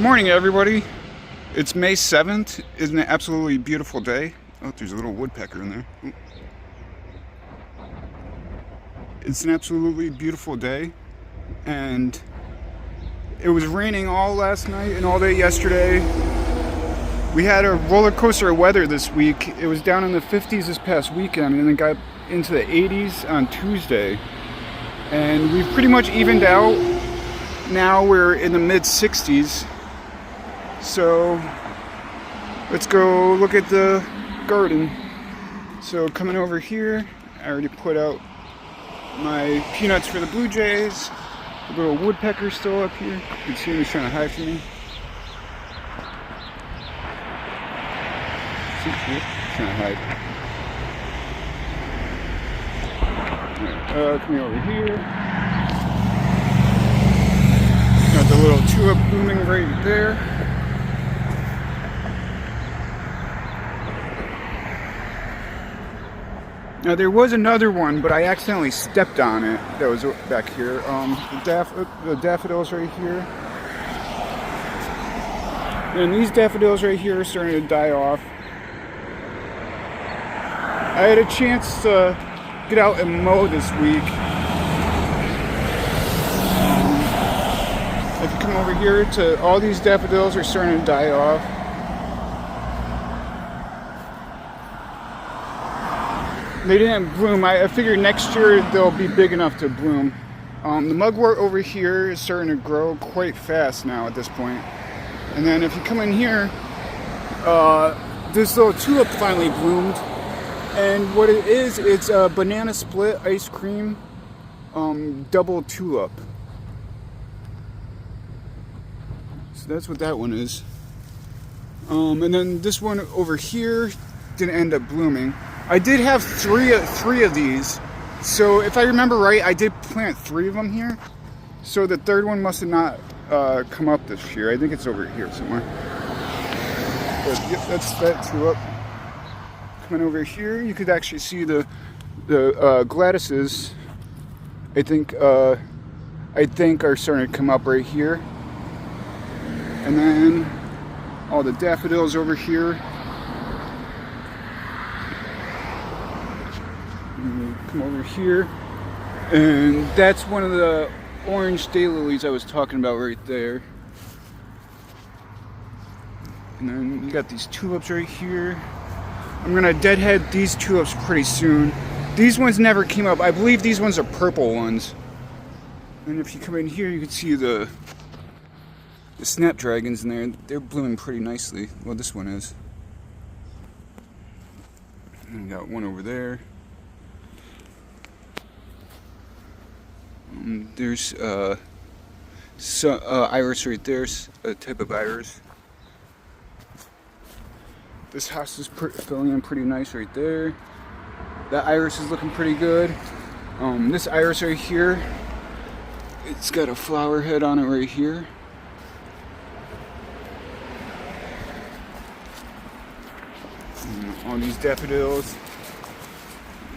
Morning, everybody. It's May 7th. Isn't it an absolutely beautiful day? Oh, there's a little woodpecker in there. Ooh. It's an absolutely beautiful day, and it was raining all last night and all day yesterday. We had a roller coaster of weather this week. It was down in the 50s this past weekend, and it got into the 80s on Tuesday. And we've pretty much evened out. Now we're in the mid 60s. So let's go look at the garden. So coming over here, I already put out my peanuts for the blue jays. The little woodpecker's still up here. You can see him, he's trying to hide from me. See, trying to hide. Alright, coming over here. Got the little tulip blooming right there. Now there was another one, but I accidentally stepped on it. That was back here. The daffodils right here. And these daffodils right here are starting to die off. I had a chance to get out and mow this week. If you come over here to all these daffodils are starting to die off. They didn't bloom. I figured next year they'll be big enough to bloom. The mugwort over here is starting to grow quite fast now at this point. And then if you come in here, this little tulip finally bloomed. And what it is, it's a banana split ice cream double tulip. So that's what that one is. And then this one over here didn't end up blooming. I did have three of these, so if I remember right, I did plant 3 of them here. So the third one must have not come up this year. I think it's over here somewhere. But yep, that's that tulip. Coming over here, you could actually see the Gladyses. I think are starting to come up right here, and then all the daffodils over here. Come over here, and that's one of the orange daylilies I was talking about right there. And then you got these tulips right here. I'm gonna deadhead these tulips pretty soon. These ones never came up. I believe these ones are purple ones. And if you come in here, you can see the snapdragons in there. They're blooming pretty nicely. Well, this one is. And we got one over there. There's iris right there, a type of iris. This house is filling in pretty nice right there. That iris is looking pretty good. This iris right here, it's got a flower head on it right here. All these daffodils.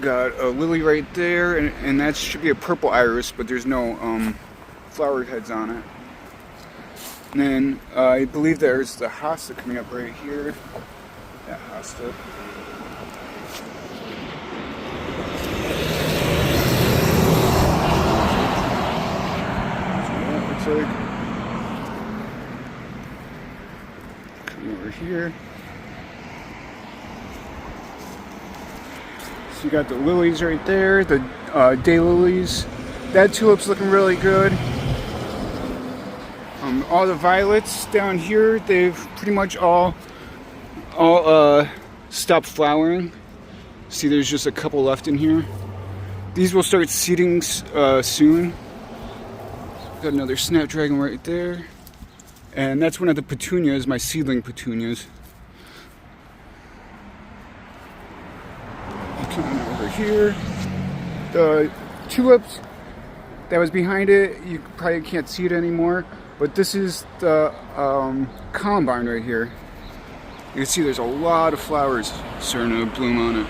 Got a lily right there, and that should be a purple iris, but there's no flower heads on it. And then I believe there's the hosta coming up right here. That hosta. So that looks like. Coming over here. You got the lilies right there, the daylilies. That tulip's looking really good. All the violets down here, they've pretty much all stopped flowering. See, there's just a couple left in here. These will start seeding soon. Got another snapdragon right there, and that's one of the petunias, my seedling petunias. Over here, the tulips that was behind it, you probably can't see it anymore, but this is the columbine right here. You can see there's a lot of flowers starting to bloom on it.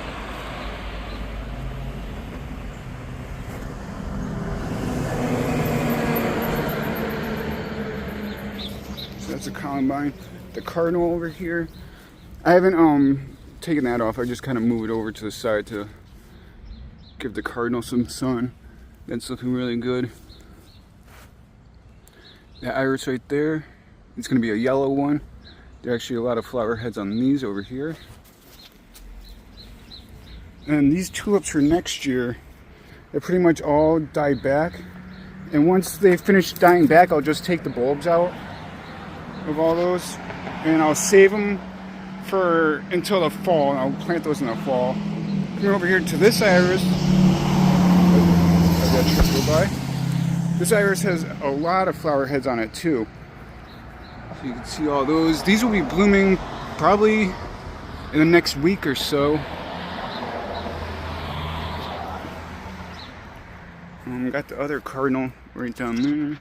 There's the columbine. The cardinal over here. I haven't taken that off. I just kind of move it over to the side to give the cardinal some sun. That's looking really good. The iris right there. It's going to be a yellow one. There are actually a lot of flower heads on these over here. And these tulips for next year, they pretty much all die back. And once they finish dying back, I'll just take the bulbs out of all those. And I'll save them for until the fall. And I'll plant those in the fall. Come over here to this iris. Let that trip go by. This iris has a lot of flower heads on it too. So you can see all those. These will be blooming probably in the next week or so. Got the other cardinal right down there.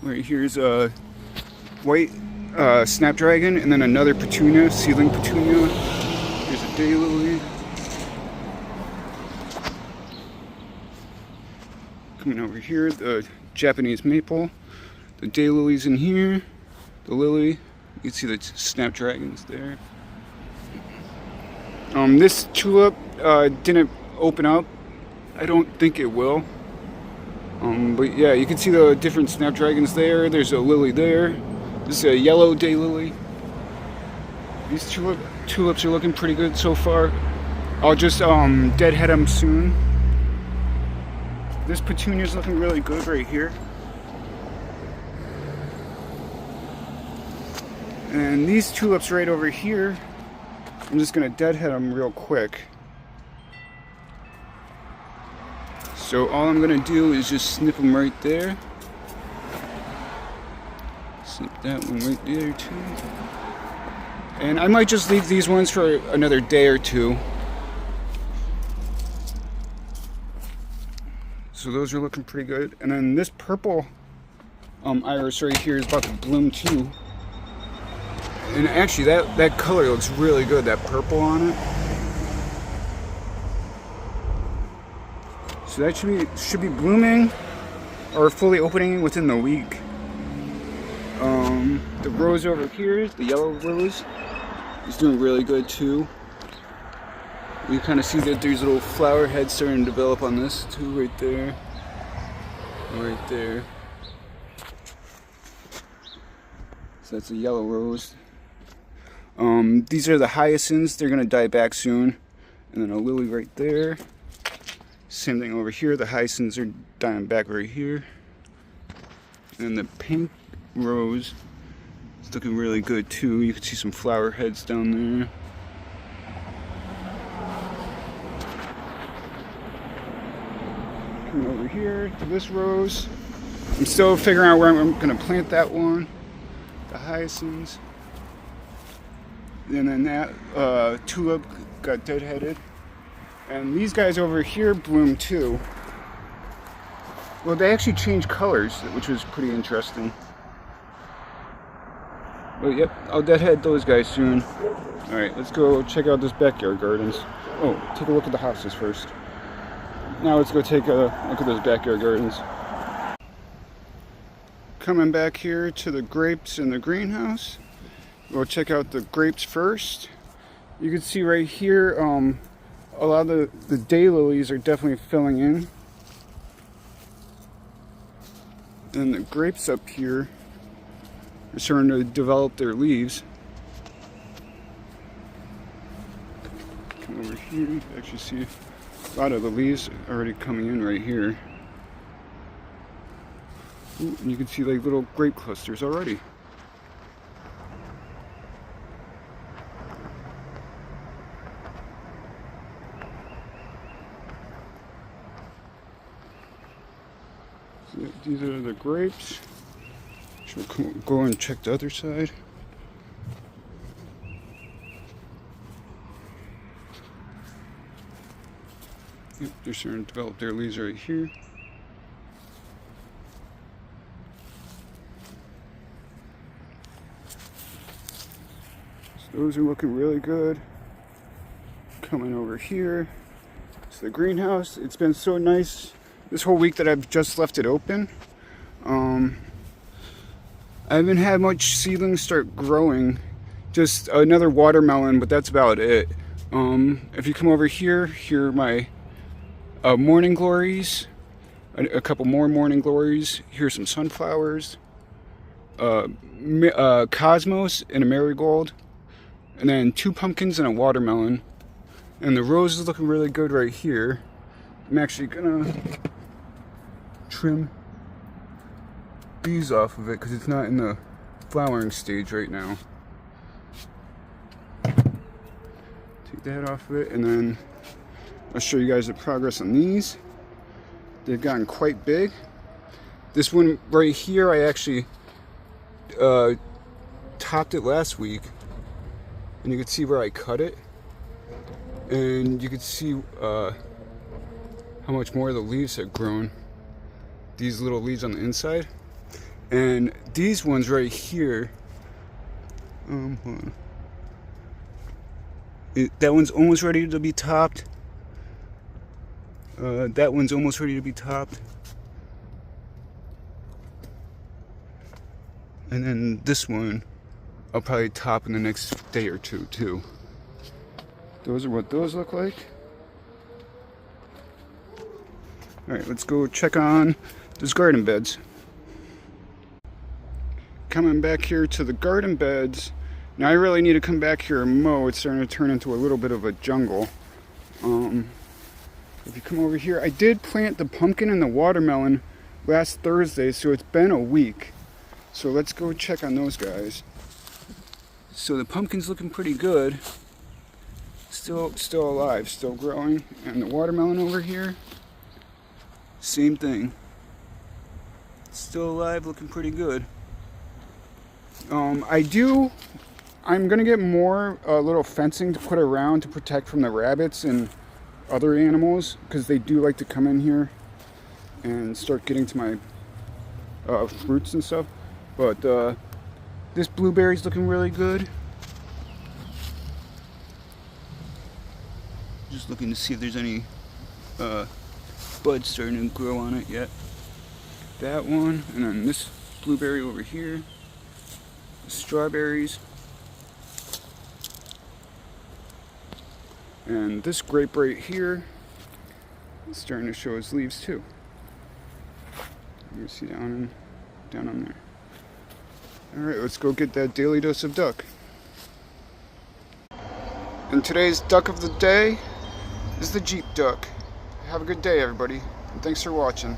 Right here's a white snapdragon, and then another petunia, seedling petunia. Here's a daylily. Coming over here, the Japanese maple. The daylilies in here. The lily. You can see the snapdragons there. This tulip didn't open up. I don't think it will. But yeah, you can see the different snapdragons there. There's a lily there. This is a yellow daylily. These tulips are looking pretty good so far. I'll just deadhead them soon. This petunia is looking really good right here. And these tulips right over here, I'm just going to deadhead them real quick. So all I'm going to do is just snip them right there. Snip that one right there too. And I might just leave these ones for another day or two. So those are looking pretty good. And then this purple iris right here is about to bloom too. And actually that color looks really good, that purple on it. So that should be blooming or fully opening within the week. The rose over here, the yellow rose, is doing really good too. You kind of see that there's little flower heads starting to develop on this too, right there. Right there. So that's a yellow rose. These are the hyacinths. They're going to die back soon. And then a lily right there. Same thing over here. The hyacinths are dying back right here. And the pink rose is looking really good too. You can see some flower heads down there. Coming over here to this rose. I'm still figuring out where I'm going to plant that one. The hyacinths. And then that tulip got deadheaded. And these guys over here bloom too. Well, they actually changed colors, which was pretty interesting. But yep, I'll deadhead those guys soon. Alright, let's go check out this backyard gardens. Oh, take a look at the houses first. Now let's go take a look at those backyard gardens. Coming back here to the grapes in the greenhouse. We'll check out the grapes first. You can see right here, a lot of the daylilies are definitely filling in. And the grapes up here are starting to develop their leaves. Come over here, you can actually see a lot of the leaves already coming in right here. Ooh, and you can see like little grape clusters already. So these are the grapes. Should we go and check the other side? Yep, they're starting to develop their leaves right here. So those are looking really good. Coming over here to the greenhouse. It's been so nice this whole week that I've just left it open. I haven't had much seedlings start growing. Just another watermelon, but that's about it. If you come over here, here are my morning glories. A couple more morning glories. Here's some sunflowers. Cosmos and a marigold. And then 2 pumpkins and a watermelon. And the rose is looking really good right here. I'm actually gonna trim these off of it because it's not in the flowering stage right now. Take that off of it, and then I'll show you guys the progress on these. They've gotten quite big. This one right here, I actually topped it last week, and you can see where I cut it, and you can see how much more the leaves have grown. These little leaves on the inside. And these ones right here, hold on. That one's almost ready to be topped. That one's almost ready to be topped. And then this one, I'll probably top in the next day or two too. Those are what those look like. Alright, let's go check on those garden beds. Coming back here to the garden beds. Now I really need to come back here and mow. It's starting to turn into a little bit of a jungle. If you come over here, I did plant the pumpkin and the watermelon last Thursday, so it's been a week. So let's go check on those guys. So the pumpkin's looking pretty good. Still alive, still growing. And the watermelon over here, same thing. Still alive, looking pretty good. I'm gonna get more little fencing to put around to protect from the rabbits and other animals, because they do like to come in here and start getting to my fruits and stuff. But this blueberry's looking really good. Just looking to see if there's any buds starting to grow on it yet. That one, and then this blueberry over here. Strawberries, and this grape right here is starting to show its leaves too. You can see down on there. All right, let's go get that daily dose of duck. And today's duck of the day is the Jeep duck. Have a good day, everybody, and thanks for watching.